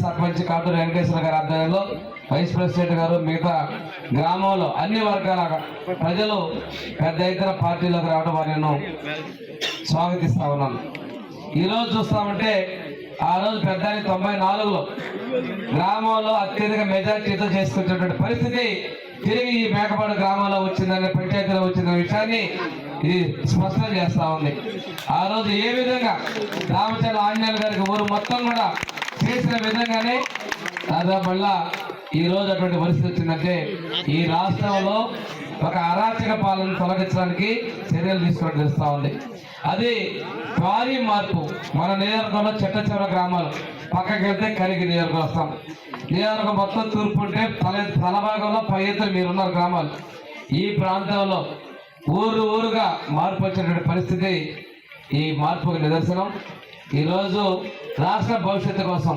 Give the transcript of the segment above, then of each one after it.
సర్పంచ్ కాటూరు వెంకటేశ్వర గారి ఆధ్వర్యంలో vice president గారు మిగతా గ్రామంలో అన్ని వర్గాల ప్రజలు పెద్ద ఎత్తున పార్టీలోకి రావడం వారిని స్వాగతిస్తా ఉన్నాను. ఈరోజు చూస్తామంటే ఆ రోజు పెద్ద 94లో గ్రామంలో అత్యధిక మెజార్టీతో చేసుకునేటువంటి పరిస్థితి తిరిగి ఈ మేకపాడు గ్రామంలో వచ్చిందనే పంచాయతీలో వచ్చిన విషయాన్ని ఇది స్పష్టం చేస్తా ఉంది. ఆ రోజు ఏ విధంగా రామచంద్ర ఆంజనేయులు గారికి ఊరు మొత్తం కూడా చేసిన విధంగానే దాదాపు ఈ రోజు అటువంటి పరిస్థితి వచ్చిందంటే ఈ రాష్ట్రంలో ఒక అరాచక పాలన తొలగించడానికి చర్యలు తీసుకోవడం తెలుస్తా ఉంది. అది భారీ మార్పు. మన నియోజకవర్గంలో చిట్ట గ్రామాలు పక్కకి వెళ్తే కలిగి నియోజకవర్గం వస్తాం. నియోజకవర్గం మొత్తం తూర్పు ఉంటే తలభాగంలో పై ఎత్తున మీరున్నారు గ్రామాలు. ఈ ప్రాంతంలో ఊరుగా మార్పు వచ్చినటువంటి పరిస్థితి ఈ మార్పుకు నిదర్శనం. ఈరోజు రాష్ట్ర భవిష్యత్తు కోసం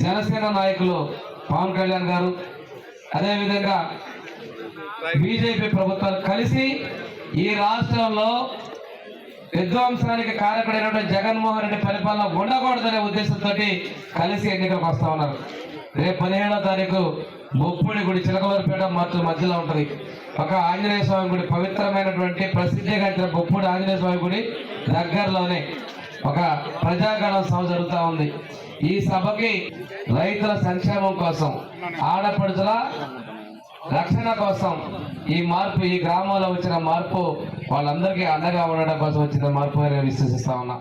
జనసేన నాయకులు పవన్ కళ్యాణ్ గారు అదేవిధంగా బీజేపీ ప్రభుత్వాలు కలిసి ఈ రాష్ట్రంలో విధ్వంసానికి కారకుడైనటువంటి జగన్మోహన్ రెడ్డి పరిపాలన ఉండకూడదనే ఉద్దేశంతో కలిసి ఎన్నికలకు వస్తా ఉన్నారు. రేపు 17వ తారీఖు బొప్పుడి గుడి చిలకలూరుపేట మధ్యలో ఉంటుంది. ఒక ఆంజనేయ స్వామి గుడి, పవిత్రమైనటువంటి ప్రసిద్ధిగాంచిన బొప్పుడి ఆంజనేయ స్వామి గుడి దగ్గరలోనే ఒక ప్రజాగణ సభ జరుగుతూ ఉంది. ఈ సభకి రైతుల సంక్షేమం కోసం, ఆడపడుచుల రక్షణ కోసం ఈ మార్పు, ఈ గ్రామంలో వచ్చిన మార్పు వాళ్ళందరికీ అండగా ఉండడం కోసం వచ్చిన మార్పు అని విశ్వసిస్తా ఉన్నా.